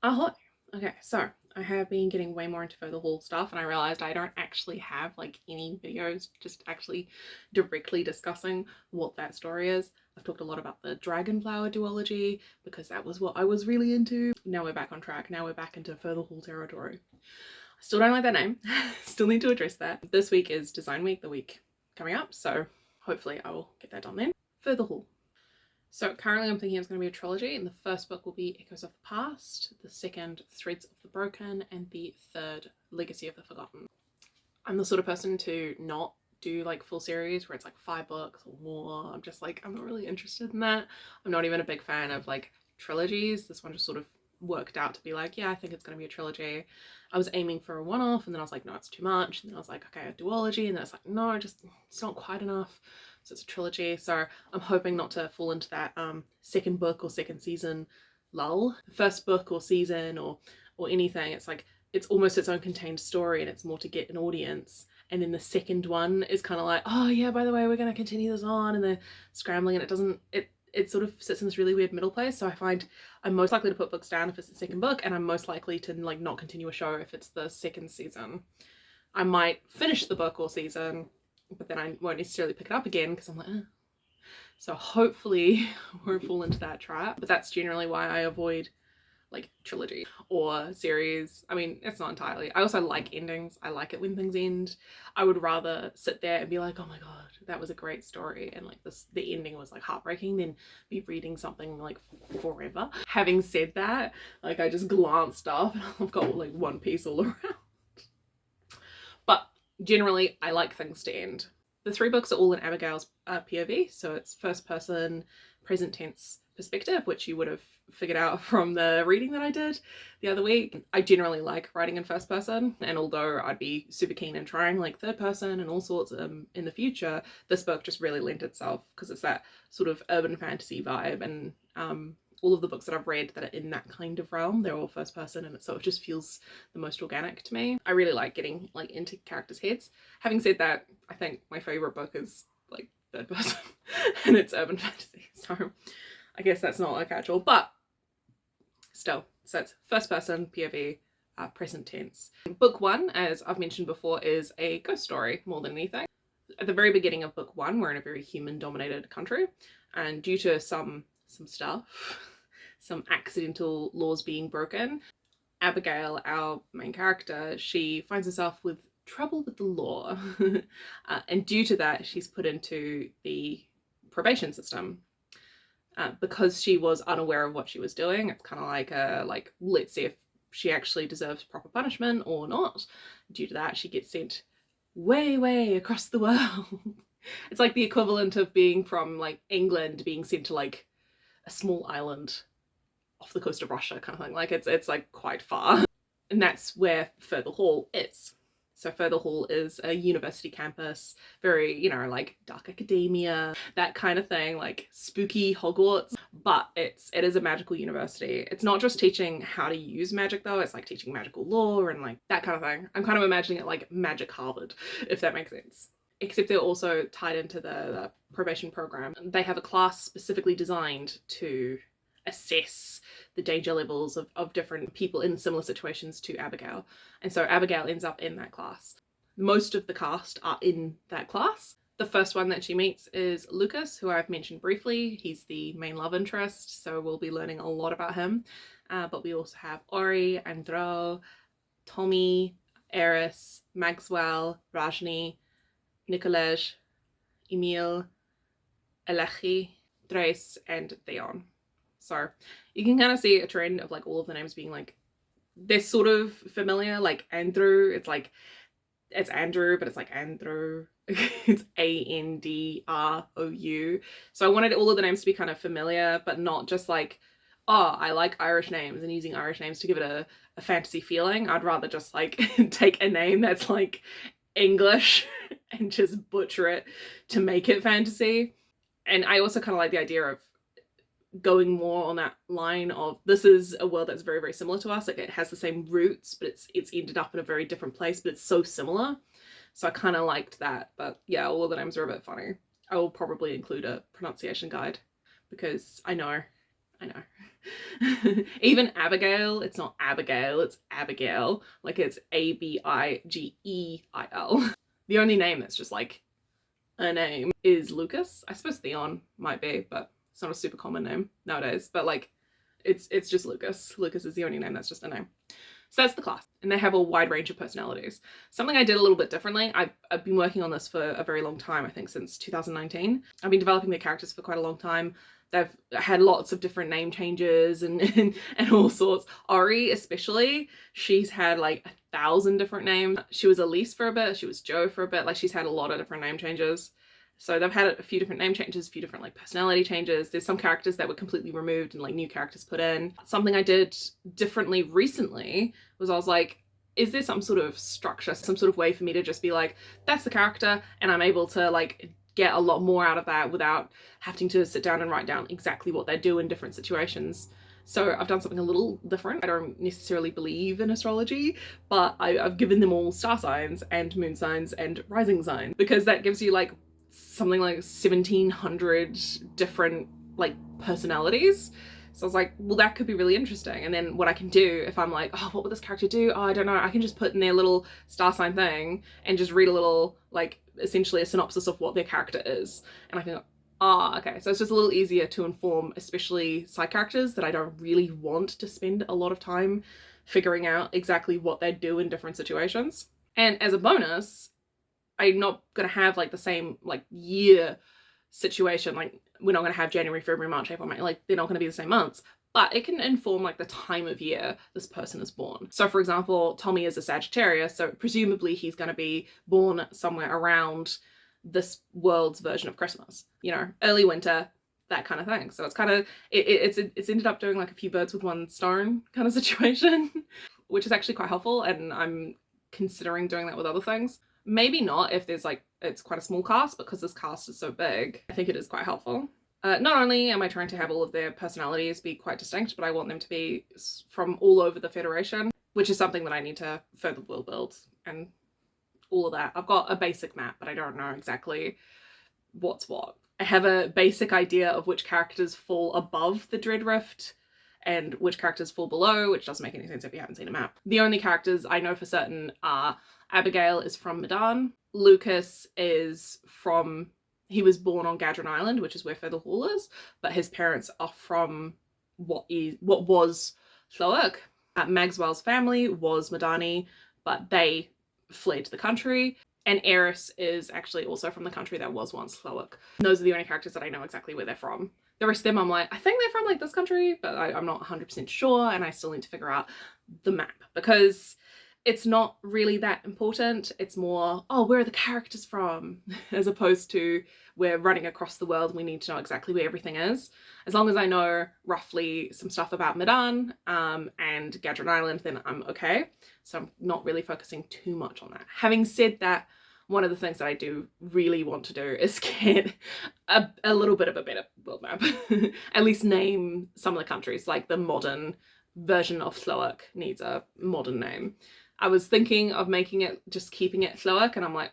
Ahoy! Okay, so I have been getting way more into Fyrthol stuff, and I realized I don't actually have like any videos just actually directly discussing what that story is. I've talked a lot about the Dragonflower duology because that was what I was really into. Now we're back on track. Now we're back into Fyrthol territory. I still don't like that name. Still need to address that. This week is Design Week, the week coming up, so hopefully I will get that done then. Fyrthol. So currently I'm thinking it's going to be a trilogy, and the first book will be Echoes of the Past, the second Threads of the Broken, and the third Legacy of the Forgotten. I'm the sort of person to not do like full series where it's like 5 books or more. I'm just like, I'm not really interested in that. I'm not even a big fan of like trilogies. This one just sort of worked out to be like, yeah, I think it's going to be a trilogy. I was aiming for a one-off, and then I was like, no, it's too much. And then I was like, okay, a duology, and then it's like, no, just it's not quite enough. So it's a trilogy. So I'm hoping not to fall into that second book or second season lull. First book or season or anything, it's like it's almost its own contained story, and it's more to get an audience. And then the second one is kind of like, oh yeah, by the way, we're going to continue this on, and they're scrambling, and it sort of sits in this really weird middle place. So I find I'm most likely to put books down if it's the second book, and I'm most likely to like not continue a show if it's the second season. I might finish the book or season, but then I won't necessarily pick it up again because I'm like, eh. So hopefully I won't fall into that trap. But that's generally why I avoid like trilogy or series. I mean, it's not entirely. I also like endings. I like it when things end. I would rather sit there and be like, oh my god, that was a great story, and like the ending was like heartbreaking, than be reading something like forever. Having said that, like I just glanced up and I've got like One Piece all around. But generally, I like things to end. The 3 books are all in Abigeil's POV, so it's first person, present tense perspective, which you would have figured out from the reading that I did the other week. I generally like writing in first person, and although I'd be super keen in trying like third person and all sorts in the future, this book just really lent itself because it's that sort of urban fantasy vibe, and all of the books that I've read that are in that kind of realm, they're all first person, and so it just feels the most organic to me. I really like getting like into characters' heads. Having said that, I think my favorite book is like third person and it's urban fantasy, so I guess that's not like actual, but still. So it's first person POV, present tense. Book 1, as I've mentioned before, is a ghost story more than anything. At the very beginning of book 1, we're in a very human dominated country, and due to some stuff, some accidental laws being broken, Abigeil, our main character, she finds herself with trouble with the law. And due to that, she's put into the probation system. Because she was unaware of what she was doing, it's kind of like let's see if she actually deserves proper punishment or not. Due to that, she gets sent way across the world. It's like the equivalent of being from like England being sent to like a small island off the coast of Russia, kind of thing. Like it's like quite far. And that's where Fyrthol is. So Fyrthol is a university campus, very, you know, like dark academia, that kind of thing, like spooky Hogwarts. But it is a magical university. It's not just teaching how to use magic though, it's like teaching magical lore and like that kind of thing. I'm kind of imagining it like Magic Harvard, if that makes sense. Except they're also tied into the probation program. They have a class specifically designed to assess the danger levels of different people in similar situations to Abigeil. And so Abigeil ends up in that class. Most of the cast are in that class. The first one that she meets is Lucas, who I've mentioned briefly. He's the main love interest, so we'll be learning a lot about him. But we also have Ori, Andro, Tommy, Eris, Maxwell, Rajni, Nikolaj, Emil, Alechi, Dres, and Theon. So you can kind of see a trend of like all of the names being like, they're sort of familiar. Like Andrew, it's like, it's Andrew, but it's like Andrew. It's Androu. So I wanted all of the names to be kind of familiar, but not just like, oh, I like Irish names and using Irish names to give it a fantasy feeling. I'd rather just like take a name that's like English and just butcher it to make it fantasy. And I also kind of like the idea of going more on that line of this is a world that's very similar to us. Like it has the same roots, but it's ended up in a very different place, but it's so similar. So I kind of liked that. But yeah, all of the names are a bit funny. I will probably include a pronunciation guide because I know I know. Even Abigeil, it's not Abigail, it's Abigeil. Like it's Abigeil. The only name that's just like a name is Lucas. I suppose Theon might be, but it's not a super common name nowadays. But like, it's just Lucas. Lucas is the only name that's just a name. So that's the class, and they have a wide range of personalities. Something I did a little bit differently, I've been working on this for a very long time, I think since 2019. I've been developing the characters for quite a long time. They've had lots of different name changes and all sorts. Ori especially, she's had like 1,000 different names. She was Elise for a bit, she was Jo for a bit, like she's had a lot of different name changes. So they've had a few different name changes, a few different like personality changes. There's some characters that were completely removed and like new characters put in. Something I did differently recently was I was like, is there some sort of structure, some sort of way for me to just be like, that's the character, and I'm able to like get a lot more out of that without having to sit down and write down exactly what they do in different situations. So I've done something a little different. I don't necessarily believe in astrology, but I've given them all star signs and moon signs and rising signs, because that gives you like something like 1,700 different like personalities. So I was like, well, that could be really interesting. And then what I can do if I'm like, oh, what would this character do? Oh, I don't know. I can just put in their little star sign thing and just read a little, like, essentially a synopsis of what their character is. And I can go, ah, okay. So it's just a little easier to inform, especially side characters that I don't really want to spend a lot of time figuring out exactly what they do in different situations. And as a bonus, I'm not going to have like the same like year situation. Like we're not going to have January, February, March, April, May. Like they're not going to be the same months, but it can inform like the time of year this person is born. So for example, Tommy is a Sagittarius, so presumably he's going to be born somewhere around this world's version of Christmas, you know, early winter, that kind of thing. So it's kind of, it's ended up doing like a few birds with one stone kind of situation, which is actually quite helpful. And I'm considering doing that with other things. Maybe not if there's like, it's quite a small cast, because this cast is so big. I think it is quite helpful. Not only am I trying to have all of their personalities be quite distinct, but I want them to be from all over the Federation, which is something that I need to further world build and all of that. I've got a basic map, but I don't know exactly what's what. I have a basic idea of which characters fall above the Dread Rift and which characters fall below, which doesn't make any sense if you haven't seen a map. The only characters I know for certain are Abigeil is from Medan, Lucas is from, he was born on Gadron Island, which is where Fyrthol is, but his parents are from what was Llywarch. Maxwell's family was Medani, but they fled the country. And Eris is actually also from the country that was once Llywarch. Those are the only characters that I know exactly where they're from. The rest of them I'm like, I think they're from like this country, but I'm not 100% sure, and I still need to figure out the map, because it's not really that important. It's more, oh, where are the characters from? As opposed to we're running across the world and we need to know exactly where everything is. As long as I know roughly some stuff about Medan and Gadron Island, then I'm okay. So I'm not really focusing too much on that. Having said that, one of the things that I do really want to do is get a little bit of a better world map. At least name some of the countries, like the modern version of Llywarch needs a modern name. I was thinking of making it, just keeping it Llywarch, and I'm like,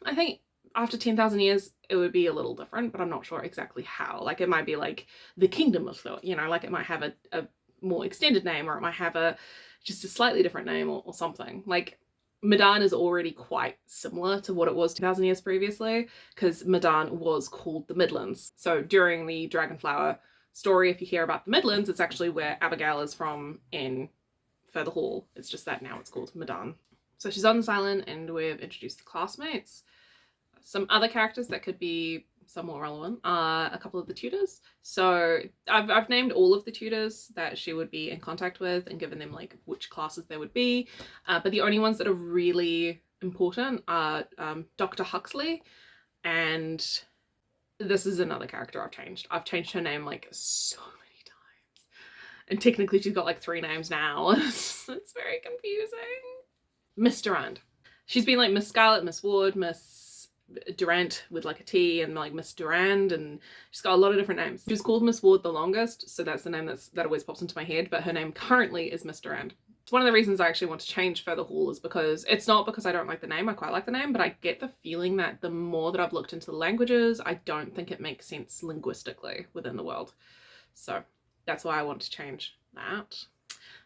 I think after 10,000 years it would be a little different, but I'm not sure exactly how. Like it might be like the Kingdom of Llywarch, you know, like it might have a more extended name, or it might have just a slightly different name or something. Like Medan is already quite similar to what it was 2,000 years previously, because Medan was called the Midlands. So during the Dragonflower story, if you hear about the Midlands, it's actually where Abigeil is from in Fyrthol. It's just that now it's called Medan. So she's on this island and we've introduced the classmates. Some other characters that could be somewhat relevant are a couple of the tutors. So I've named all of the tutors that she would be in contact with and given them like which classes they would be. But the only ones that are really important are Dr. Huxley, and this is another character I've changed. I've changed her name like so many times. And technically she's got like 3 names now. It's very confusing. Miss Durand. She's been like Miss Scarlet, Miss Ward, Miss Durant with like a T, and like Miss Durand, and she's got a lot of different names. She was called Miss Ward the longest, so that's the name that always pops into my head, but her name currently is Miss Durand. It's one of the reasons I actually want to change Fyrthol is because it's not because I don't like the name, I quite like the name, but I get the feeling that the more that I've looked into the languages, I don't think it makes sense linguistically within the world. So that's why I want to change that.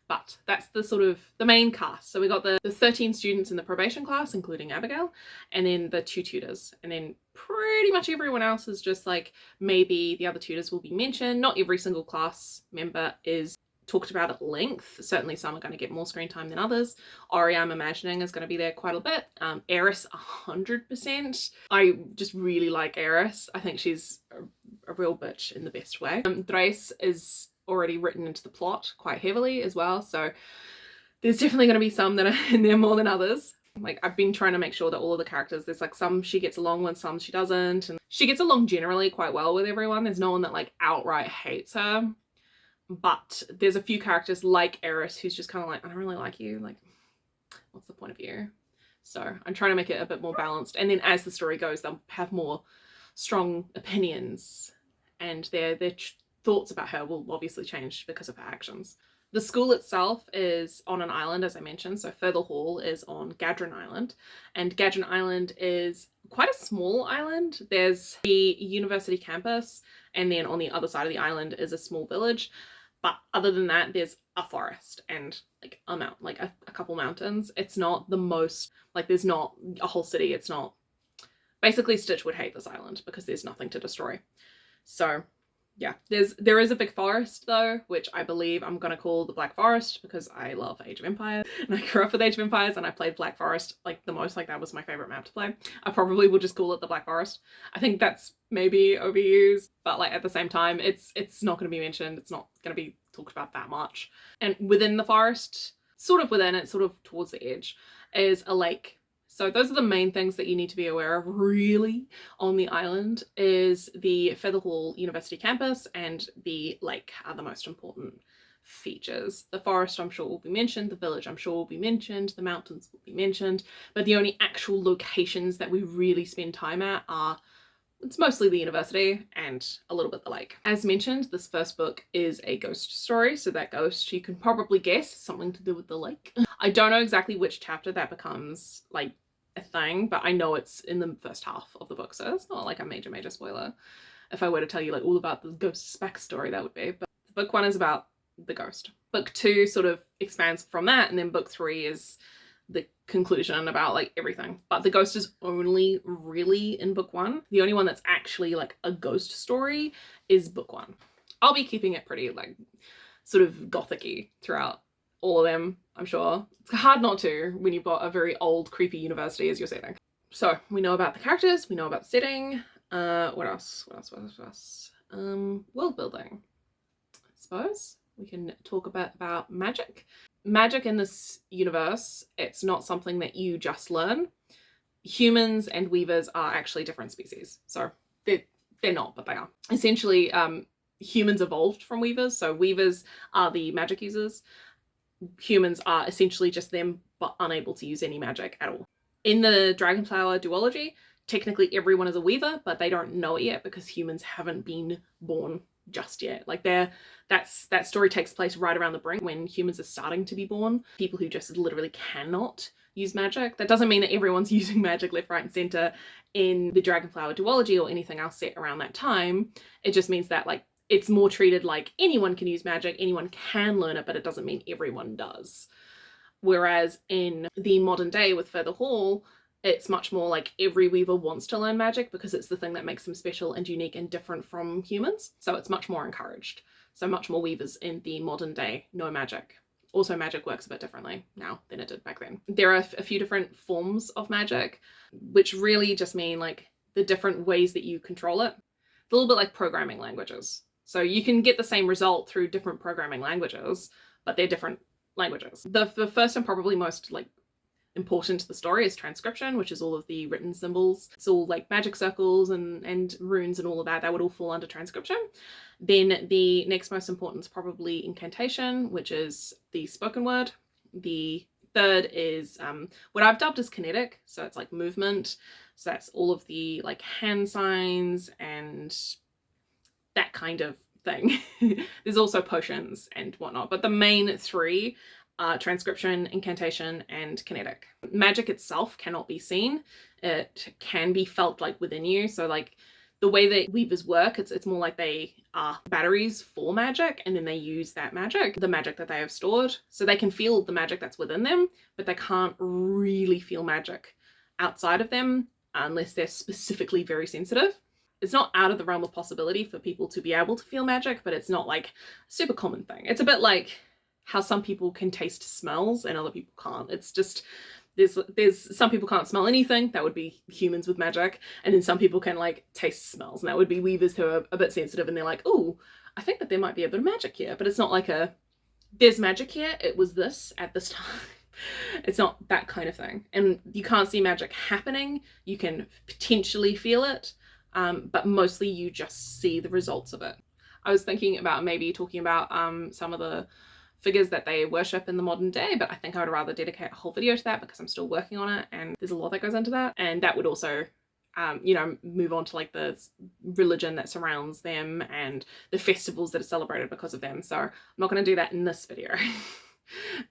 But that's the sort of the main cast. So we got the 13 students in the probation class, including Abigeil, and then the 2 tutors. And then pretty much everyone else is just like, maybe the other tutors will be mentioned. Not every single class member is talked about at length. Certainly some are going to get more screen time than others. Ori, I'm imagining, is going to be there quite a bit. Eris, 100%. I just really like Eris. I think she's a real bitch in the best way. Drais is already written into the plot quite heavily as well, so there's definitely going to be some that are in there more than others. Like, I've been trying to make sure that all of the characters, there's like some she gets along with, some she doesn't, and she gets along generally quite well with everyone. There's no one that like outright hates her, but there's a few characters like Eris who's just kind of like, I don't really like you, like what's the point of you? So I'm trying to make it a bit more balanced, and then as the story goes they'll have more strong opinions, and their thoughts about her will obviously change because of her actions. The school itself is on an island, as I mentioned, so Fyrthol is on Gadron Island, and Gadron Island is quite a small island. There's the university campus, and then on the other side of the island is a small village, but other than that there's a forest and like a mountain, like a couple mountains. It's not the most, like there's not a whole city. It's not, basically Stitch would hate this island because there's nothing to destroy. So yeah, there is a big forest though, which I believe I'm gonna call the Black Forest because I love Age of Empires and I grew up with Age of Empires and I played Black Forest like the most. Like, that was my favorite map to play. I probably will just call it the Black Forest. I think that's maybe overused, but like at the same time it's not going to be mentioned. It's not going to be talked about that much. And within the forest, sort of within it, sort of towards the edge, is a lake. So those are the main things that you need to be aware of really on the island. Is the Fyrthol University campus and the lake are the most important features. The forest I'm sure will be mentioned, the village I'm sure will be mentioned, the mountains will be mentioned, but the only actual locations that we really spend time at are, it's mostly the university and a little bit the lake. As mentioned, this first book is a ghost story, so that ghost, you can probably guess, something to do with the lake. I don't know exactly which chapter that becomes like a thing, but I know it's in the first half of the book, so it's not like a major spoiler. If I were to tell you like all about the ghost's backstory, that would be. But book 1 is about the ghost. Book 2 sort of expands from that, and then book 3 is the conclusion about like everything. But the ghost is only really in book 1. The only one that's actually like a ghost story is book 1. I'll be keeping it pretty like sort of gothic-y throughout all of them, I'm sure. It's hard not to when you've got a very old creepy university as your setting. So we know about the characters, we know about the setting. What else? World building. I suppose we can talk about magic. Magic in this universe, it's not something that you just learn. Humans and weavers are actually different species. So they're not, but they are. Essentially, humans evolved from weavers. So weavers are the magic users. Humans are essentially just them, but unable to use any magic at all. In the Dragonflower duology, technically everyone is a weaver, but they don't know it yet because humans haven't been born just yet. Like that story takes place right around the brink when humans are starting to be born. People who just literally cannot use magic. That doesn't mean that everyone's using magic left, right, and center in the Dragonflower duology or anything else set around that time. It just means that like it's more treated like anyone can use magic, anyone can learn it, but it doesn't mean everyone does. Whereas in the modern day with Fyrthol, it's much more like every weaver wants to learn magic because it's the thing that makes them special and unique and different from humans. So it's much more encouraged. So much more weavers in the modern day know magic. Also, magic works a bit differently now than it did back then. There are a few different forms of magic, which really just mean like the different ways that you control it. It's a little bit like programming languages. So you can get the same result through different programming languages, but they're different languages. The first and probably most like important to the story is transcription, which is all of the written symbols. It's all like magic circles and runes and all of that. That would all fall under transcription. Then the next most important is probably incantation, which is the spoken word. The third is what I've dubbed as kinetic. So it's like movement. So that's all of the like hand signs and that kind of thing. There's also potions and whatnot, but the main 3 transcription, incantation, and kinetic. Magic itself cannot be seen. It can be felt like within you. So like the way that weavers work, it's more like they are batteries for magic, and then they use that magic, the magic that they have stored. So they can feel the magic that's within them, but they can't really feel magic outside of them unless they're specifically very sensitive. It's not out of the realm of possibility for people to be able to feel magic, but it's not like a super common thing. It's a bit like how some people can taste smells and other people can't. It's just, there's some people can't smell anything, that would be humans with magic, and then some people can like taste smells, and that would be weavers who are a bit sensitive, and they're like, oh, I think that there might be a bit of magic here, but it's not like there's magic here, it was this at this time. It's not that kind of thing. And you can't see magic happening, you can potentially feel it, but mostly you just see the results of it. I was thinking about maybe talking about some of the figures that they worship in the modern day, but I think I would rather dedicate a whole video to that because I'm still working on it and there's a lot that goes into that, and that would also move on to like the religion that surrounds them and the festivals that are celebrated because of them. So I'm not going to do that in this video.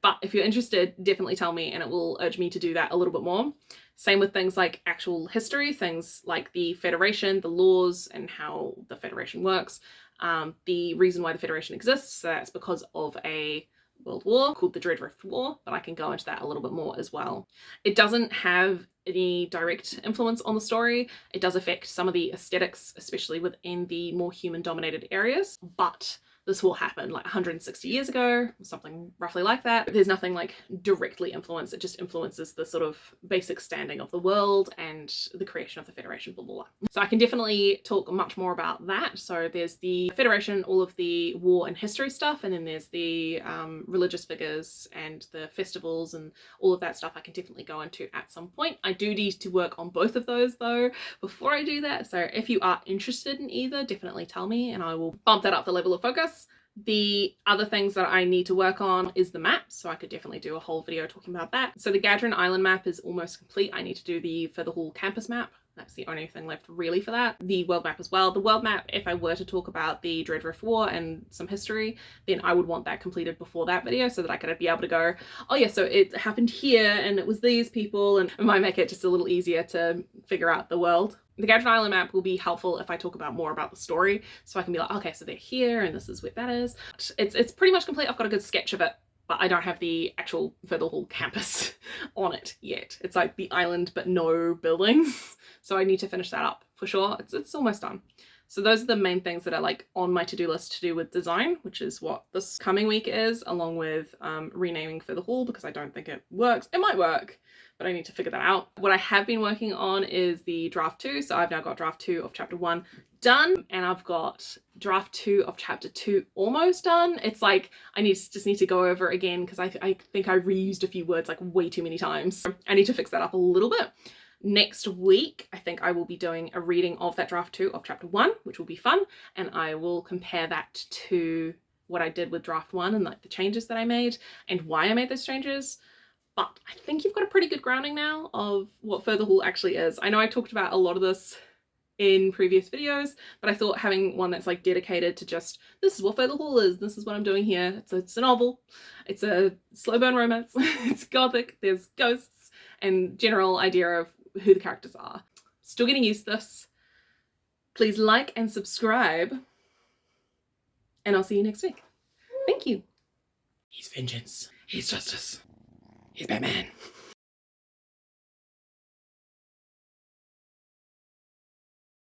But if you're interested, definitely tell me and it will urge me to do that a little bit more. Same with things like actual history, things like the Federation, the laws and how the Federation works. The reason why the Federation exists, so that's because of a world war called the Dreadrift War, but I can go into that a little bit more as well. It doesn't have any direct influence on the story. It does affect some of the aesthetics, especially within the more human-dominated areas, but this will happen like 160 years ago, something roughly like that. There's nothing like directly influenced, it just influences the sort of basic standing of the world and the creation of the Federation, blah, blah, blah. So I can definitely talk much more about that. So there's the Federation, all of the war and history stuff, and then there's the religious figures and the festivals and all of that stuff I can definitely go into at some point. I do need to work on both of those though before I do that. So if you are interested in either, definitely tell me and I will bump that up the level of focus. The other things that I need to work on is the map, so I could definitely do a whole video talking about that. So the Gadrin Island map is almost complete. I need to do the Fyrthol campus map. That's the only thing left really for that. The world map as well. The world map, if I were to talk about the Dreadrift War and some history, then I would want that completed before that video so that I could be able to go, oh yeah, so it happened here and it was these people, and it might make it just a little easier to figure out the world. The Gadrin Island map will be helpful if I talk about more about the story, so I can be like, okay, so they're here and this is where that is. It's pretty much complete. I've got a good sketch of it, but I don't have the actual Fyrthol campus on it yet. It's like the island but no buildings, so I need to finish that up for sure. It's almost done. So those are the main things that are like on my to-do list to do with design, which is what this coming week is, along with renaming Fyrthol because I don't think it works. It might work, but I need to figure that out. What I have been working on is the draft 2. So I've now got draft 2 of chapter 1 done, and I've got draft 2 of chapter 2 almost done. It's like I just need to go over it again because I think I reused a few words like way too many times. I need to fix that up a little bit. Next week, I think I will be doing a reading of that draft 2 of chapter 1, which will be fun, and I will compare that to what I did with draft 1 and like the changes that I made and why I made those changes. But I think you've got a pretty good grounding now of what Fyrthol actually is. I know I talked about a lot of this in previous videos, but I thought having one that's like dedicated to just, this is what Fyrthol is, this is what I'm doing here. It's a novel, it's a slow burn romance, it's gothic, there's ghosts, and general idea of who the characters are. Still getting used to this. Please like and subscribe, and I'll see you next week. Thank you. He's vengeance. He's justice. He's Batman.